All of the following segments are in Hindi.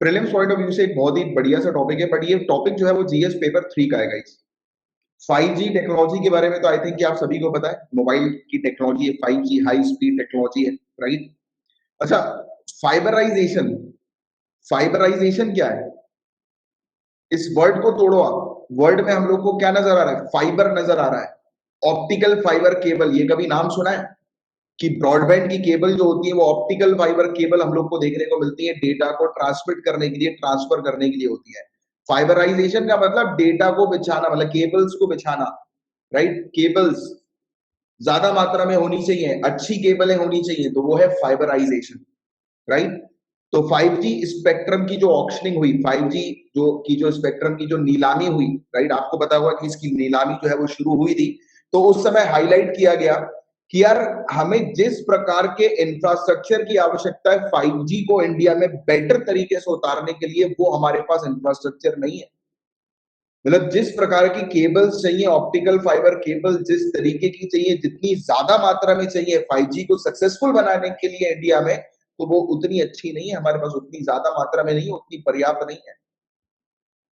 प्रीलिम्स पॉइंट ऑफ व्यू से एक बहुत ही बढ़िया सा टॉपिक है, बट ये टॉपिक जो है वो जीएस पेपर 3 का है गाइस। 5G टेक्नोलॉजी के बारे में तो आई थिंक कि आप सभी को पता है, मोबाइल की टेक्नोलॉजी है, 5G हाई स्पीड टेक्नोलॉजी है, राइट। अच्छा, फाइबराइजेशन। फाइबराइजेशन क्या है? इस वर्ड को तोड़ो आप, वर्ड में हम लोग को क्या नजर आ रहा है? फाइबर नजर आ रहा है। ऑप्टिकल फाइबर केबल, ये कभी नाम सुना है कि ब्रॉडबैंड की केबल जो होती है वो ऑप्टिकल फाइबर केबल हम लोग को देखने को मिलती है, डेटा को ट्रांसमिट करने के लिए, ट्रांसफर करने के लिए होती है। फाइबराइजेशन का मतलब डेटा को बिछाना, मतलब केबल्स को बिछाना, राइट। केबल्स ज्यादा मात्रा में होनी चाहिए, अच्छी केबलें होनी चाहिए, तो वो है फाइबराइजेशन, राइट। तो 5G स्पेक्ट्रम की जो ऑक्शनिंग हुई, 5G जो स्पेक्ट्रम की जो नीलामी हुई, राइट, आपको पता होगा कि इसकी नीलामी जो है वो शुरू हुई थी। तो उस समय हाईलाइट किया गया कि यार हमें जिस प्रकार के इंफ्रास्ट्रक्चर की आवश्यकता है 5G को इंडिया में बेटर तरीके से उतारने के लिए, वो हमारे पास इंफ्रास्ट्रक्चर नहीं है। मतलब जिस प्रकार की केबल्स चाहिए, ऑप्टिकल फाइबर केबल जिस तरीके की चाहिए, जितनी ज्यादा मात्रा में चाहिए 5G को सक्सेसफुल बनाने के लिए इंडिया में, तो वो उतनी अच्छी नहीं है हमारे पास, उतनी ज्यादा मात्रा में नहीं, उतनी पर्याप्त नहीं है,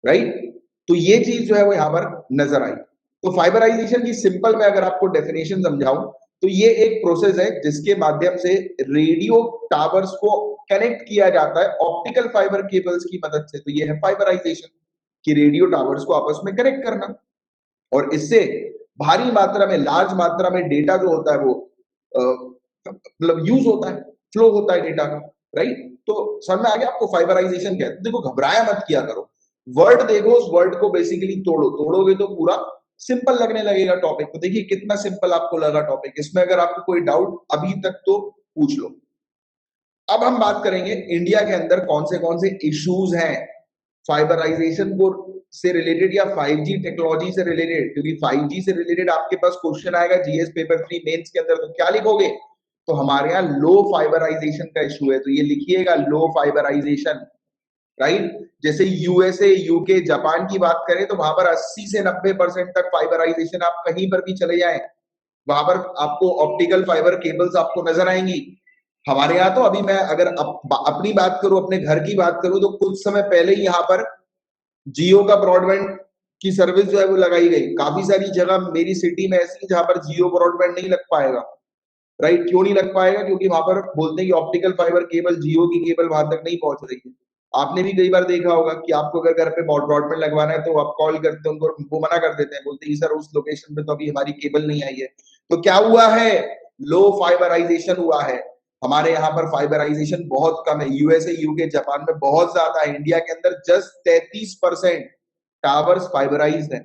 राइट। तो ये चीज जो है वो यहां पर नजर आई। तो फाइबराइजेशन की सिंपल में अगर आपको डेफिनेशन समझाऊं, तो ये एक प्रोसेस है जिसके माध्यम से रेडियो टावर्स को कनेक्ट किया जाता है ऑप्टिकल फाइबर केबल्स की मदद से। तो ये है फाइबराइजेशन, कि रेडियो टावर्स को आपस में कनेक्ट करना, और इससे भारी मात्रा में, लार्ज मात्रा में डेटा जो होता है वो मतलब यूज होता है, फ्लो होता है डेटा का, राइट। तो समझ में आ गया आपको फाइबराइजेशन क्या है? तो देखो, घबराया मत किया करो, वर्ड देखो, उस वर्ड को बेसिकली तोड़ो, तोड़ोगे तो पूरा सिंपल लगने लगेगा टॉपिक। तो देखिए कितना सिंपल आपको लगा टॉपिक, इसमें अगर आपको कोई डाउट अभी तक तो पूछ लो। अब हम बात करेंगे इंडिया के अंदर कौन से इश्यूज हैं फाइबराइजेशन को से रिलेटेड या 5G टेक्नोलॉजी से रिलेटेड, क्योंकि 5G से रिलेटेड आपके पास क्वेश्चन आएगा जीएस पेपर 3 मेंस के अंदर, तो क्या लिखोगे? तो हमारे यहाँ लो फाइबराइजेशन का इशू है, तो ये लिखिएगा लो फाइबराइजेशन, राइट। जैसे यूएसए, यूके, जापान की बात करें तो वहां पर 80 से 90% तक फाइबराइजेशन, आप कहीं पर भी चले जाएं वहां पर आपको ऑप्टिकल फाइबर केबल्स आपको नजर आएंगी। हमारे यहाँ तो अभी मैं अगर अपनी बात करूं, अपने घर की बात करूं, तो कुछ समय पहले ही यहाँ पर जियो का ब्रॉडबैंड की सर्विस जो है वो लगाई गई। काफी सारी जगह मेरी सिटी में ऐसी जहां पर जियो ब्रॉडबैंड नहीं लग पाएगा, राइट। क्यों नहीं लग पाएगा? क्योंकि वहां पर बोलते हैं कि ऑप्टिकल फाइबर केबल, जियो की केबल वहां तक नहीं पहुंच रही है। आपने भी कई बार देखा होगा कि आपको अगर घर पे ब्रॉडबैंड लगवाना है तो आप कॉल करते हैं उनको, वो मना कर देते हैं, बोलते हैं सर उस लोकेशन पे तो अभी हमारी केबल नहीं आई है। तो क्या हुआ है? लो फाइबराइजेशन हुआ है। हमारे यहाँ पर फाइबराइजेशन बहुत कम है, यूएसए, यूके, जापान में बहुत ज्यादा है। इंडिया के अंदर जस्ट 33% टावर्स फाइबराइज्ड है,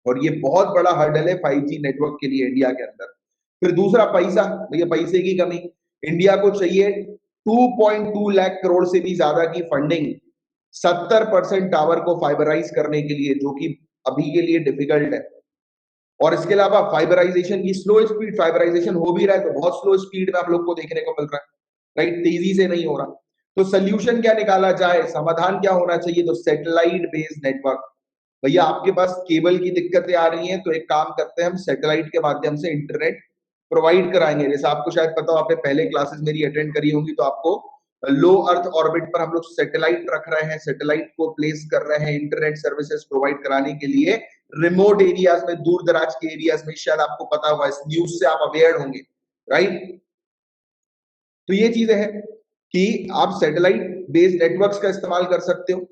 और ये बहुत बड़ा हर्डल है 5G नेटवर्क के लिए इंडिया के अंदर। फिर दूसरा, पैसा। भैया पैसे की कमी, इंडिया को चाहिए 2.2 लाख करोड़ से भी ज्यादा की फंडिंग 70% टावर को फाइबराइज करने के लिए, जो कि अभी के लिए डिफिकल्ट है। और इसके अलावा फाइबराइजेशन की स्लो स्पीड, फाइबराइजेशन हो भी रहा है तो बहुत स्लो स्पीड में आप लोग को देखने को मिल रहा है, राइट, तेजी से नहीं हो रहा। तो सोल्यूशन क्या निकाला जाए, समाधान क्या होना चाहिए? तो सैटेलाइट बेस्ड नेटवर्क। भैया आपके पास केबल की दिक्कतें आ रही हैं, तो एक काम करते हैं, हम सैटेलाइट के माध्यम से इंटरनेट प्रोवाइड कराएंगे। जैसे आपको शायद पता हो, आपने पहले क्लासेस मेरी अटेंड करी होंगी, तो आपको लो अर्थ ऑर्बिट पर हम लोग सैटेलाइट रख रहे हैं, सैटेलाइट को प्लेस कर रहे हैं इंटरनेट सर्विसेज प्रोवाइड कराने के लिए रिमोट एरियाज में, दूर दराज के एरियाज में। शायद आपको पता होगा, इस न्यूज से आप अवेयर होंगे, राइट। तो ये चीजें हैं कि आप सैटेलाइट बेस्ड नेटवर्क्स का इस्तेमाल कर सकते हो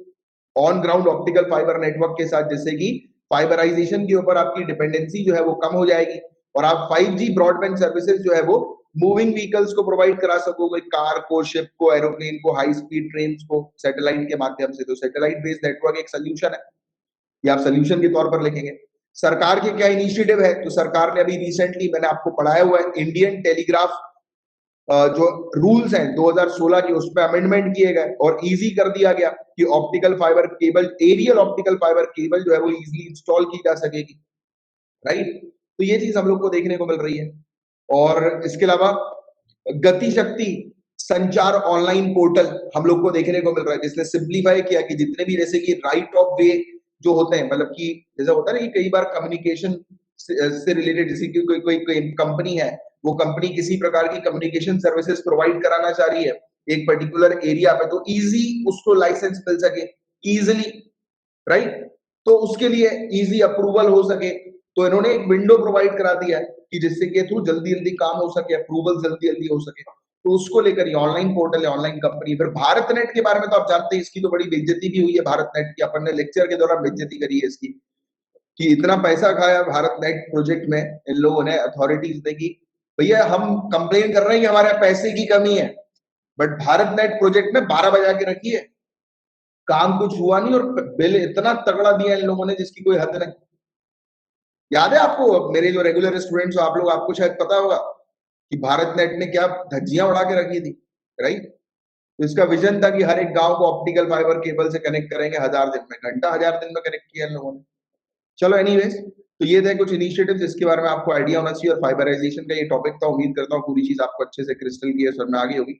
on ground optical fibre network के साथ, जिससे कि फाइबराइजेशन के ऊपर आपकी डिपेंडेंसी जो है वो कम हो जाएगी, और आप 5G ब्रॉडबैंड सर्विसेज जो है वो मूविंग व्हीकल्स को प्रोवाइड करा सकोगे, कार को, शिप को, एरोप्लेन को, हाई स्पीड ट्रेन को, सैटेलाइट के माध्यम से। तो सैटेलाइट बेस्ड नेटवर्क एक सोल्यूशन है, ये आप सोल्यूशन के तौर पर लिखेंगे। सरकार के क्या इनिशिएटिव है? तो सरकार ने अभी रिसेंटली, मैंने आपको पढ़ाया हुआ है, इंडियन टेलीग्राफ जो रूल्स हैं 2016 के, उस पर अमेंडमेंट किए गए और इजी कर दिया गया कि optical fibre cable, aerial optical fibre cable जो है वो इजीली इंस्टॉल की जा सकेगी, राइट। तो ये चीज हम लोग को देखने को मिल रही है। और इसके अलावा गति शक्ति संचार ऑनलाइन पोर्टल हम लोग को देखने को मिल रहा है, जिसने सिंप्लीफाई किया कि जितने भी, जैसे कि राइट ऑफ वे जो होते हैं, मतलब कि जैसा होता है ना कि कई बार कम्युनिकेशन से रिलेटेड, जैसे कि कोई कंपनी है, वो कंपनी किसी प्रकार की कम्युनिकेशन सर्विसेज प्रोवाइड कराना चाह रही है, एक पर्टिकुलर एरिया पे, तो इजी उसको लाइसेंस मिल सके इजिली, राइट? तो उसके लिए इजी अप्रूवल हो सके, तो इन्होंने एक विंडो प्रोवाइड करा दिया है कि जिससे के थ्रू जल्दी जल्दी काम हो सके, अप्रूवल जल्दी जल्दी हो सके। तो उसको लेकर ये ऑनलाइन पोर्टल है, ऑनलाइन कंपनी। फिर भारत नेट के बारे में तो आप जानते हैं, इसकी तो बड़ी बेइज्जती भी हुई है भारत नेट की, अपन ने लेक्चर के दौरान बेइज्जती करी है इसकी, कि इतना पैसा खाया भारत नेट प्रोजेक्ट में इन लोगों ने, अथॉरिटीज ने, की भैया हम कंप्लेन कर रहे हैं कि हमारे पैसे की कमी है, बट भारत नेट प्रोजेक्ट में 12 बजा के रखी है, काम कुछ हुआ नहीं, और बिल इतना तगड़ा दिया इन लोगों ने जिसकी कोई हद नहीं। याद है आपको, मेरे जो रेगुलर स्टूडेंट्स हो आप लोग, आपको शायद पता होगा कि भारत नेट ने क्या धज्जियां उड़ा के रखी थी, राइट? तो इसका विजन था कि हर एक गांव को ऑप्टिकल फाइबर केबल से कनेक्ट करेंगे 1000 दिन में, घंटा 1000 दिन में कनेक्ट किया इन लोगों ने। चलो एनीवेज, तो ये थे कुछ इनिशिएटिव्स जिसके बारे में आपको आइडिया होना चाहिए, और फाइबराइजेशन का ये टॉपिक था। उम्मीद करता हूँ पूरी चीज आपको अच्छे से क्रिस्टल क्लियर समझ में आ गई होगी।